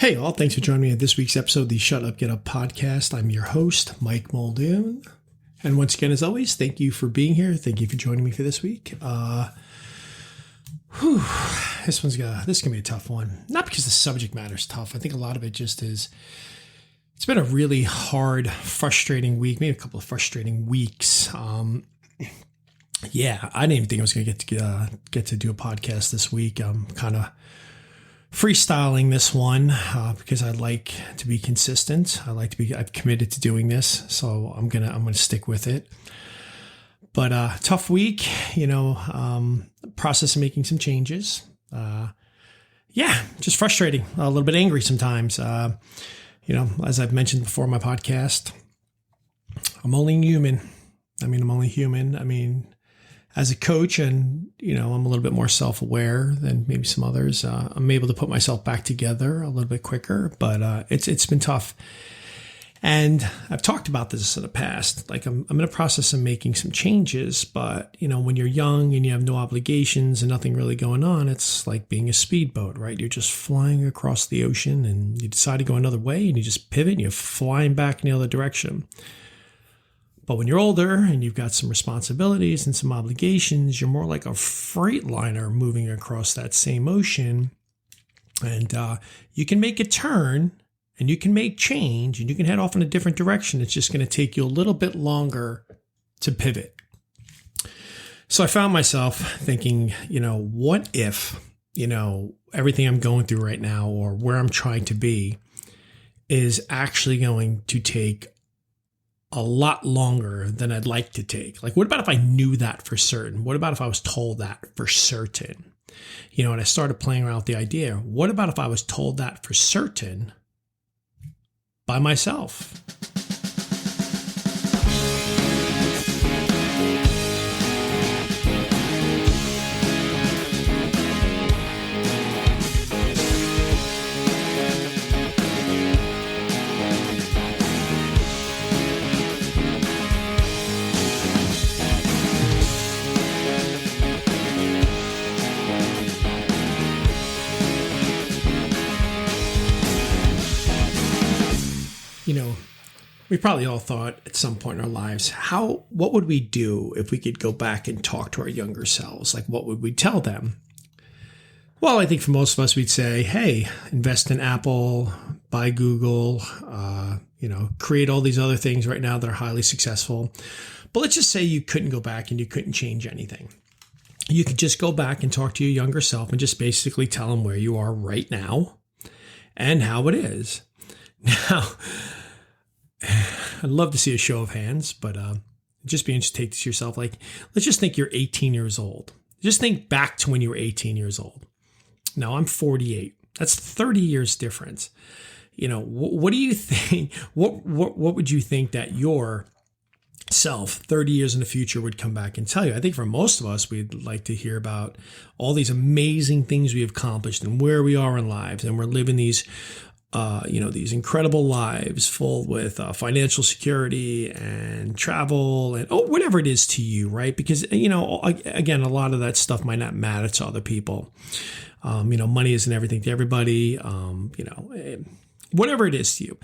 Hey all, thanks for joining me at this week's episode of the Shut Up, Get Up podcast. I'm your host, Mike Muldoon. And once again, as always, thank you for being here. Thank you for joining me for this week. This is going to be a tough one. Not because the subject matter is tough. I think a lot of it just is, it's been a really hard, frustrating week, maybe a couple of frustrating weeks. I didn't even think I was going to get to do a podcast this week. I'm kind of freestyling this one because I like to be consistent. I've committed to doing this, so I'm gonna stick with it. But tough week, process of making some changes. Just frustrating, a little bit angry sometimes. As I've mentioned before in my podcast, I'm only human. As a coach, and I'm a little bit more self-aware than maybe some others. I'm able to put myself back together a little bit quicker, but it's been tough. And I've talked about this in the past. Like I'm in a process of making some changes, but when you're young and you have no obligations and nothing really going on, it's like being a speedboat, right? You're just flying across the ocean, and you decide to go another way, and you just pivot and you're flying back in the other direction. But when you're older and you've got some responsibilities and some obligations, you're more like a freight liner moving across that same ocean. And you can make a turn and you can make change and you can head off in a different direction. It's just going to take you a little bit longer to pivot. So I found myself thinking, what if, everything I'm going through right now or where I'm trying to be is actually going to take a lot longer than I'd like to take. Like, what about if I knew that for certain? What about if I was told that for certain? And I started playing around with the idea. What about if I was told that for certain by myself? We probably all thought at some point in our lives, what would we do if we could go back and talk to our younger selves? Like, what would we tell them? Well, I think for most of us, we'd say, hey, invest in Apple, buy Google, create all these other things right now that are highly successful. But let's just say you couldn't go back and you couldn't change anything. You could just go back and talk to your younger self and just basically tell them where you are right now and how it is. Now, I'd love to see a show of hands, but just be interested to take this to yourself. Like, let's just think you're 18 years old. Just think back to when you were 18 years old. Now, I'm 48. That's 30 years difference. What do you think? What would you think that your self 30 years in the future would come back and tell you? I think for most of us, we'd like to hear about all these amazing things we have accomplished and where we are in lives, and we're living these these incredible lives full with financial security and travel and whatever it is to you, right? Because, again, a lot of that stuff might not matter to other people. Money isn't everything to everybody, whatever it is to you.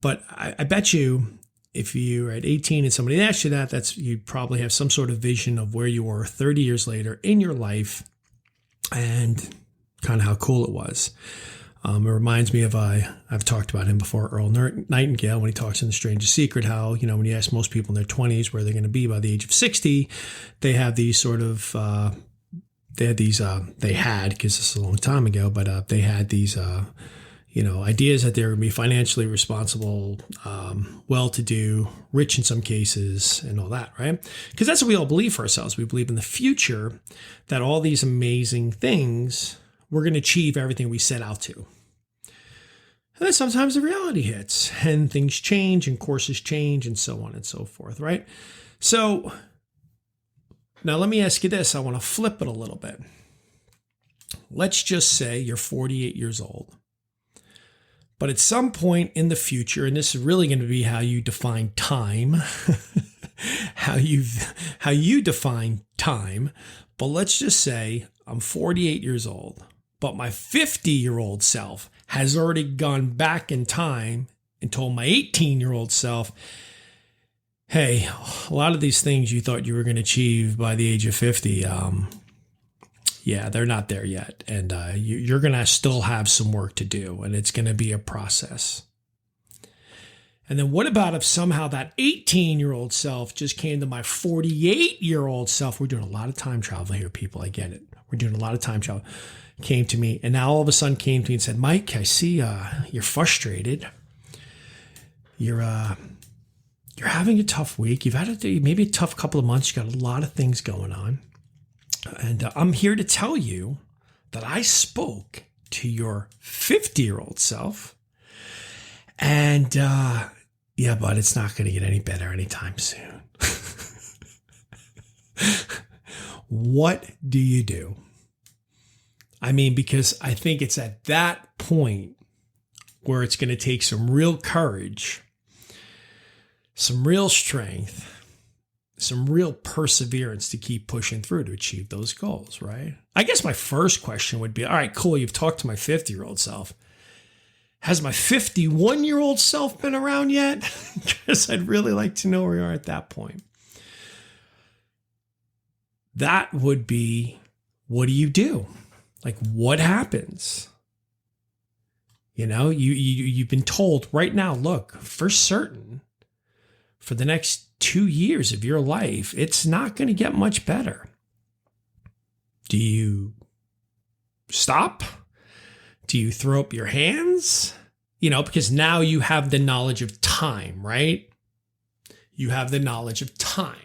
But I bet you if you're at 18 and somebody asked you that, you'd probably have some sort of vision of where you were 30 years later in your life and kind of how cool it was. It reminds me of, I've talked about him before, Earl Nightingale, when he talks in The Strangest Secret, how, when you ask most people in their 20s where they're going to be by the age of 60, they have these sort of, because this is a long time ago, but they had these, ideas that they were going to be financially responsible, well-to-do, rich in some cases, and all that, right? Because that's what we all believe for ourselves. We believe in the future that all these amazing things, we're going to achieve everything we set out to. And then sometimes the reality hits and things change and courses change and so on and so forth, right? So now let me ask you this. I want to flip it a little bit. Let's just say you're 48 years old. But at some point in the future, and this is really going to be how you define time, how you define time, but let's just say I'm 48 years old, but my 50-year-old self has already gone back in time and told my 18-year-old self, hey, a lot of these things you thought you were going to achieve by the age of 50, yeah, they're not there yet. And you're going to still have some work to do, and it's going to be a process. And then what about if somehow that 18-year-old self just came to my 48-year-old self? We're doing a lot of time travel here, people. I get it. We're doing a lot of time travel. Came to me, and now all of a sudden came to me and said, Mike, I see you're frustrated. You're having a tough week. You've had maybe a tough couple of months. You got a lot of things going on. And I'm here to tell you that I spoke to your 50-year-old self. And yeah, but it's not going to get any better anytime soon. What do you do? I mean, because I think it's at that point where it's going to take some real courage, some real strength, some real perseverance to keep pushing through to achieve those goals, right? I guess my first question would be, all right, cool, you've talked to my 50-year-old self. Has my 51-year-old self been around yet? Because I'd really like to know where we are at that point. That would be, what do you do? Like, what happens? You know, you've been told right now, look, for certain, for the next 2 years of your life, it's not going to get much better. Do you stop? Do you throw up your hands? You know, because now you have the knowledge of time, right? You have the knowledge of time.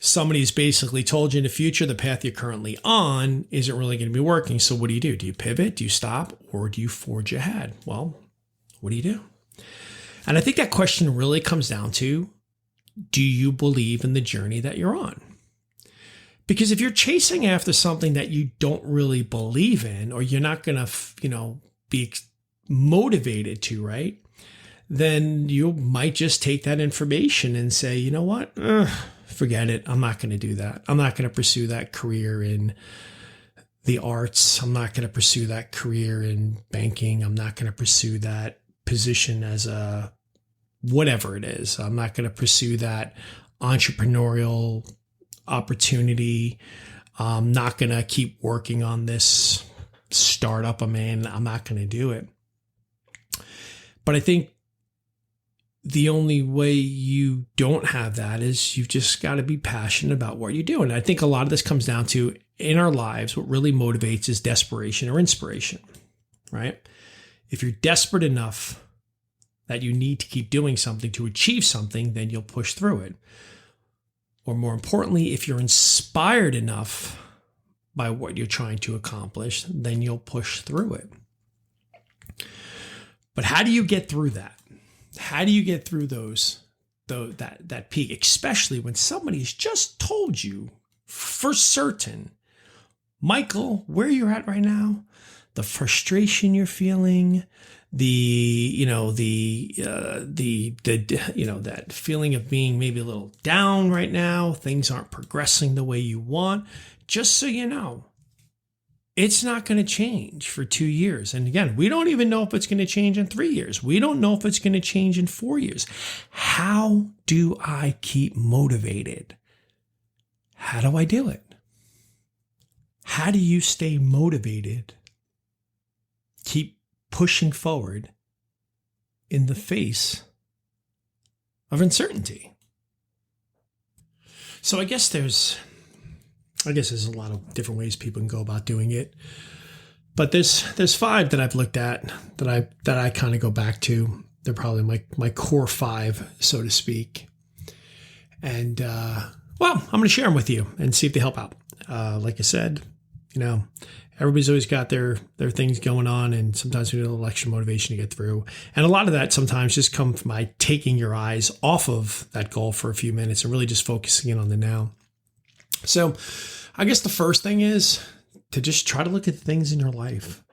Somebody's basically told you in the future the path you're currently on isn't really going to be working. So what do you do? Do you pivot? Do you stop? Or do you forge ahead? Well, what do you do? And I think that question really comes down to, do you believe in the journey that you're on? Because if you're chasing after something that you don't really believe in, or you're not going to, be motivated to, right? Then you might just take that information and say, you know what? Forget it. I'm not going to do that. I'm not going to pursue that career in the arts. I'm not going to pursue that career in banking. I'm not going to pursue that position as a whatever it is. I'm not going to pursue that entrepreneurial opportunity. I'm not going to keep working on this startup I'm in. I'm not going to do it. But I think the only way you don't have that is you've just got to be passionate about what you do. And I think a lot of this comes down to, in our lives, what really motivates is desperation or inspiration, right? If you're desperate enough that you need to keep doing something to achieve something, then you'll push through it. Or more importantly, if you're inspired enough by what you're trying to accomplish, then you'll push through it. But how do you get through that? How do you get through that peak, especially when somebody's just told you for certain, Michael, where you're at right now, the frustration you're feeling, that feeling of being maybe a little down right now, things aren't progressing the way you want. Just so you know, it's not going to change for 2 years. And again, we don't even know if it's going to change in 3 years. We don't know if it's going to change in 4 years. How do I keep motivated? How do I do it? How do you stay motivated? Keep pushing forward in the face of uncertainty. So I guess there's a lot of different ways people can go about doing it. But there's 5 that I've looked at that I kind of go back to. They're probably my core 5, so to speak. And I'm going to share them with you and see if they help out. Like I said, everybody's always got their things going on, and sometimes we need a little extra motivation to get through. And a lot of that sometimes just comes from by taking your eyes off of that goal for a few minutes and really just focusing in on the now. So I guess the first thing is to just try to look at the things in your life.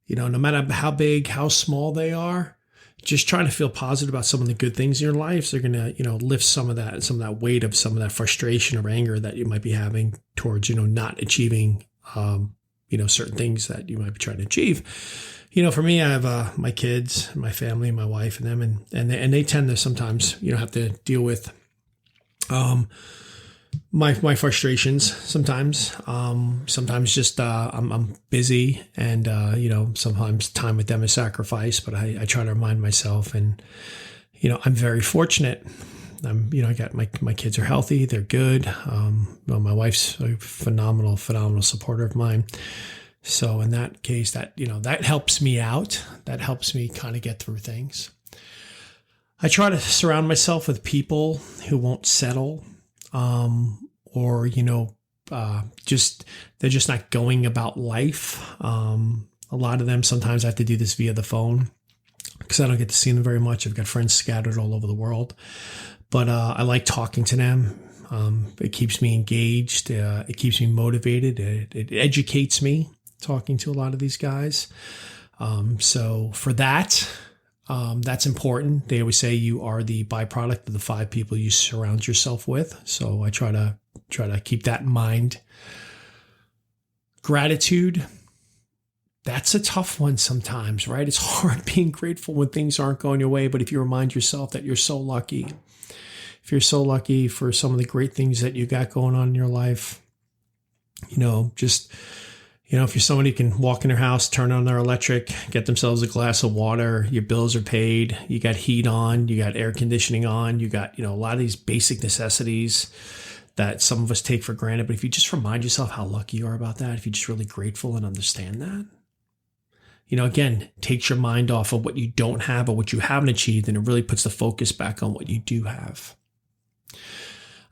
No matter how big, how small they are, just trying to feel positive about some of the good things in your life. So they're going to, lift some of that weight of some of that frustration or anger that you might be having towards, not achieving, certain things that you might be trying to achieve. For me, I have my kids, my family, my wife, and them, and they tend to sometimes, have to deal with my frustrations sometimes. Sometimes just I'm busy, and sometimes time with them is sacrificed. But I try to remind myself, and I'm very fortunate. I got my kids are healthy, they're good. My wife's a phenomenal supporter of mine. So in that case, that helps me out. That helps me kind of get through things. I try to surround myself with people who won't settle, or they're just not going about life. A lot of them, sometimes I have to do this via the phone because I don't get to see them very much. I've got friends scattered all over the world, but I like talking to them. It keeps me engaged. It keeps me motivated. It educates me, talking to a lot of these guys. So for that, that's important. They always say you are the byproduct of the 5 people you surround yourself with. So I try to keep that in mind. Gratitude. That's a tough one sometimes, right? It's hard being grateful when things aren't going your way. But if you remind yourself that you're so lucky, if you're so lucky for some of the great things that you got going on in your life, if you're somebody who can walk in their house, turn on their electric, get themselves a glass of water, your bills are paid, you got heat on, you got air conditioning on, you got, a lot of these basic necessities that some of us take for granted. But if you just remind yourself how lucky you are about that, if you're just really grateful and understand that, again, takes your mind off of what you don't have or what you haven't achieved, and it really puts the focus back on what you do have.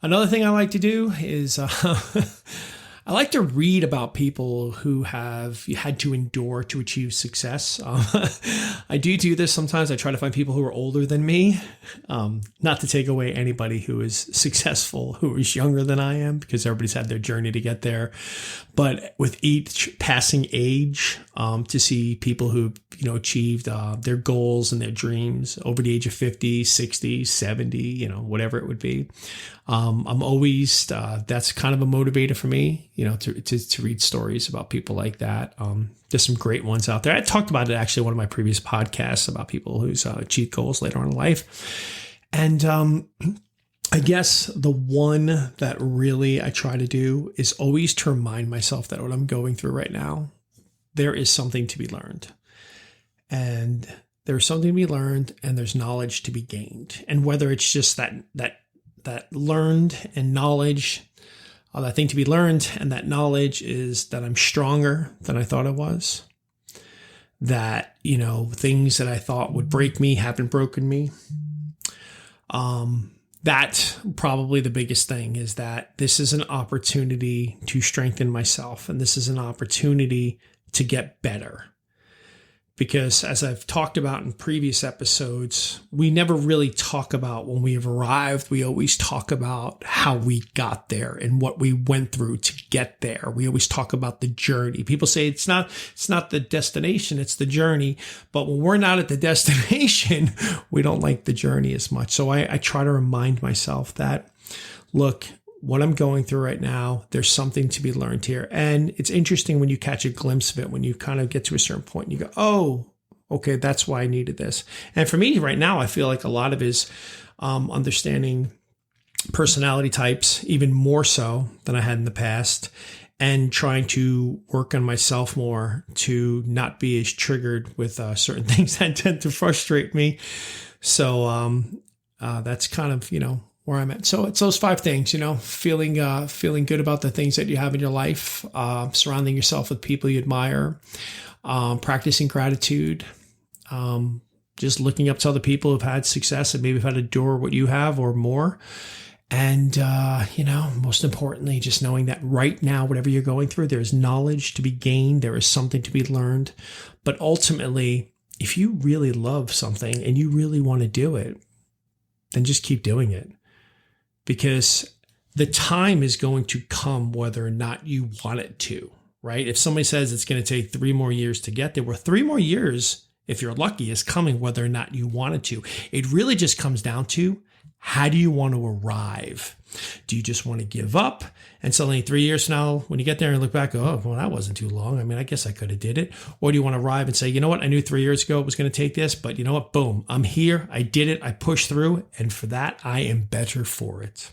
Another thing I like to do is I like to read about people who have had to endure to achieve success. I do this sometimes. I try to find people who are older than me, not to take away anybody who is successful, who is younger than I am, because everybody's had their journey to get there. But with each passing age, to see people who achieved their goals and their dreams over the age of 50, 60, 70, whatever it would be. I'm always, that's kind of a motivator for me, to read stories about people like that. There's some great ones out there. I talked about it actually in one of my previous podcasts about people who's achieved goals later on in life. And I guess the one that really I try to do is always to remind myself that what I'm going through right now, there is something to be learned. And there's something to be learned, and there's knowledge to be gained. And whether it's just that learned and knowledge, that thing to be learned, and that knowledge is that I'm stronger than I thought I was. That, things that I thought would break me haven't broken me. That's probably the biggest thing, is that this is an opportunity to strengthen myself, and this is an opportunity to get better. Because as I've talked about in previous episodes, we never really talk about when we have arrived. We always talk about how we got there and what we went through to get there. We always talk about the journey. People say it's not the destination, it's the journey. But when we're not at the destination, we don't like the journey as much. So I try to remind myself that, look, what I'm going through right now, there's something to be learned here. And it's interesting when you catch a glimpse of it, when you kind of get to a certain point and you go, oh, okay, that's why I needed this. And for me right now, I feel like a lot of it is understanding personality types even more so than I had in the past, and trying to work on myself more to not be as triggered with certain things that tend to frustrate me. So that's kind of, where I'm at. So it's those 5 things, feeling good about the things that you have in your life, surrounding yourself with people you admire, practicing gratitude, just looking up to other people who've had success and maybe have had to endure what you have or more. And, most importantly, just knowing that right now, whatever you're going through, there's knowledge to be gained. There is something to be learned. But ultimately, if you really love something and you really want to do it, then just keep doing it. Because the time is going to come whether or not you want it to, right? If somebody says it's going to take 3 more years to get there, well, 3 more years if you're lucky, is coming whether or not you wanted to. It really just comes down to, how do you want to arrive? Do you just want to give up? And suddenly 3 years from now, when you get there and look back, oh, well, that wasn't too long. I mean, I guess I could have did it. Or do you want to arrive and say, you know what? I knew 3 years ago it was going to take this, but you know what? Boom, I'm here. I did it. I pushed through. And for that, I am better for it.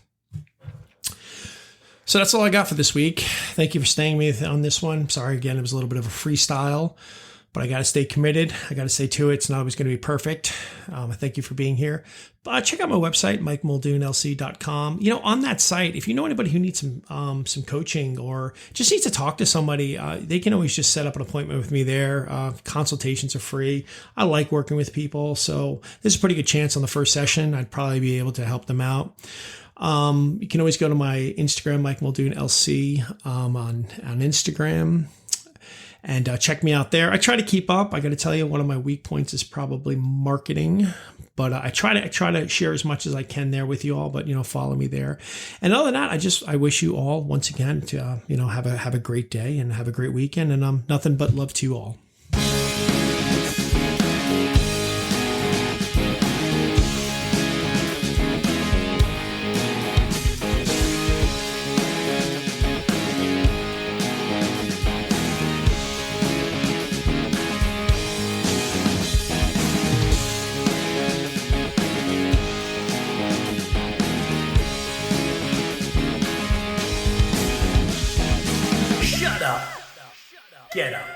So that's all I got for this week. Thank you for staying with me on this one. Sorry, again, it was a little bit of a freestyle, but I got to stay committed. I got to stay to it. It's not always going to be perfect. I thank you for being here. Check out my website, MikeMuldoonLC.com. On that site, if you know anybody who needs some coaching or just needs to talk to somebody, they can always just set up an appointment with me there. Consultations are free. I like working with people, so there's a pretty good chance on the first session I'd probably be able to help them out. You can always go to my Instagram, Mike Muldoon LC, on Instagram, and check me out there. I try to keep up. I got to tell you, one of my weak points is probably marketing, but I try to share as much as I can there with you all. But follow me there. And other than that, I wish you all once again to have a great day and have a great weekend. And nothing but love to you all. Get up.